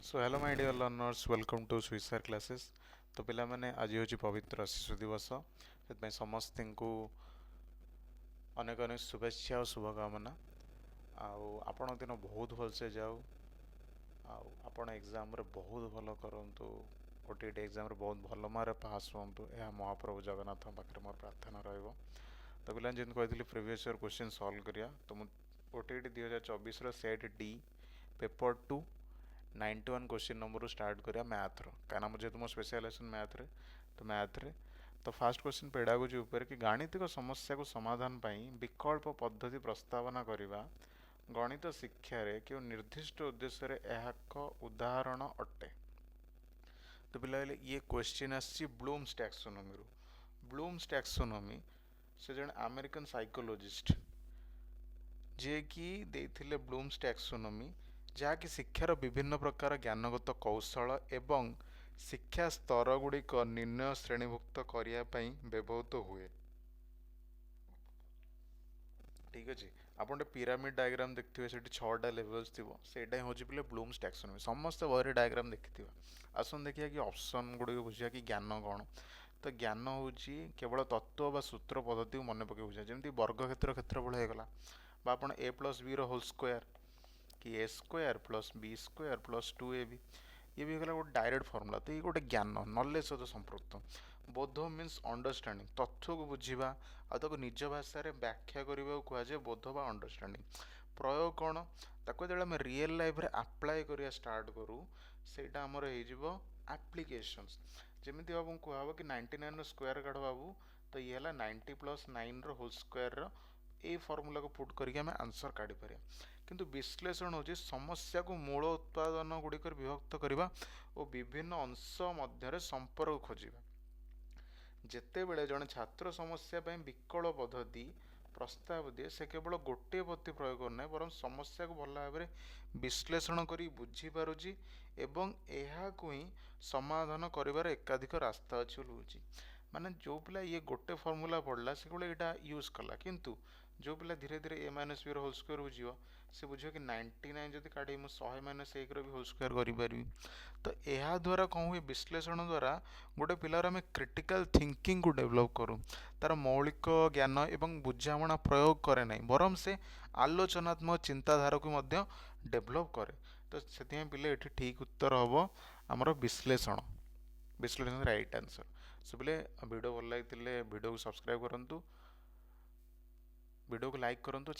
So hello my dear learners welcome to स्विसर classes. तो पिला माने आज हूँ पवित्र शिशु दिवस से समस्त को अनेक अनेक शुभेच्छा और शुभकामना। आपण दिन बहुत भलसे जाऊ आपण एग्जाम रे बहुत भल करूँ ओटीटी एग्जाम रे बहुत भल मार्क पास हूँ यह महाप्रभु जगन्नाथ पाखे मोर प्रार्थना रहिबो। तो पिला जिन कही प्रिवियस ईयर क्वेश्चन सॉल्व करिया तो OTT 2024 set D paper 2 91 question number start करिया मैथ रो कहीं जेहेतु मो स्पेशलाइजेशन मैथ रे तो फास्ट क्वेश्चन पेडागोजी ऊपर कि गाणितिक समस्या को समाधान पाई विकल्प पद्धति प्रस्तावना करिबा गणित शिक्षा रे कि निर्दिष्ट उद्देश्य रे एक उदाहरण अटे। तो पिला ये क्वेश्चन आसी ब्लूम्स टैक्सोनॉमी रो। ब्लूम्स टैक्सोनॉमी से जन अमेरिकन साइकोलॉजिस्ट जे कि देथिले ब्लूम्स टैक्सोनॉमी जहाँकि शिक्षार विभिन्न प्रकार ज्ञानगत कौशल एवं शिक्षा स्तर गुड़िक निर्णय श्रेणीभुक्त करने व्यवहृत हुए। ठीक अच्छे आप पिरामिड डायग्राम देखते से 6टा लेवल्स थी से हूँ पे ब्लूम्स टैक्सोनॉमी समस्त बहरे डायग्राम देखि आसन देखिए कि ऑप्शन गुड़िक बुझा कि ज्ञान कौन। तो ज्ञान हूँ केवल तत्व बा सूत्र पद्धति को मन पकड़ बुझा जमी वर्गक्षेत्र क्षेत्रफल होगा आप A plus B whole square कि A square plus B square plus 2ab ये भी गला गोटे डायरेक्ट फर्मुला। तो ये गोटे ज्ञान नॉलेज सहित संपृक्त। बोध मीन्स अंडरस्टैंडिंग तथ्य को बुझा आको निज भाषा व्याख्या करने को कहुए बोध बा अंडरस्टैंडिंग। प्रयोग कौन ताको जो आम रियल लाइफ रे अप्लाई करिया स्टार्ट करूँ सेटा आमर हो एप्लिकेशंस। जमी बाबू कहब कि 99 स्क्वायर काढ़ बाबू तो ये 90 प्लस 9 होल स्क्वायर ये फर्मुला को पुट करके आम आंसर काढ़ी पार। किंतु विश्लेषण हूँ समस्या को मूल उत्पादन गुड़िक विभक्त करने और विभिन्न अंश मध्य संपर्क खोजा। जितेबले जड़े छात्र समस्या विकल्प पद्धति प्रस्ताव दिए से केवल गोटे पद्धति प्रयोग करना बर समस्या को भल भाव में विश्लेषण कर बुझीपारुची एवं यह ही समाधान कर एकाधिक रास्ता अच्छी बोलूँ। माने जो पिला ये गोटे फर्मुला पढ़ला से यहाँ यूज कला किंतु जो पिला धीरे धीरे ए माइनस बी होल स्क्वायर बुझे से बुझे कि 99 जब काढ़ी मुझे 100 माइनस 1 भी होल स्क्वायर करी। तो यह द्वारा कौन हुए विश्लेषण द्वारा गोटे पिलार आम क्रिटिकल थिंकिंग को डेभलप करूँ तार मौलिक ज्ञान एवं बुझाणा प्रयोग करे ना बरम से आलोचनात्मक चिंताधारा को डेभलप करे। तो से पिले ये ठीक उत्तर हम आमर विश्लेषण विश्लेषण राइट आंसर। सो पिले वीडियो भल लगी वीडियो को सब्सक्राइब करूँ वीडियो को लाइक करूँ।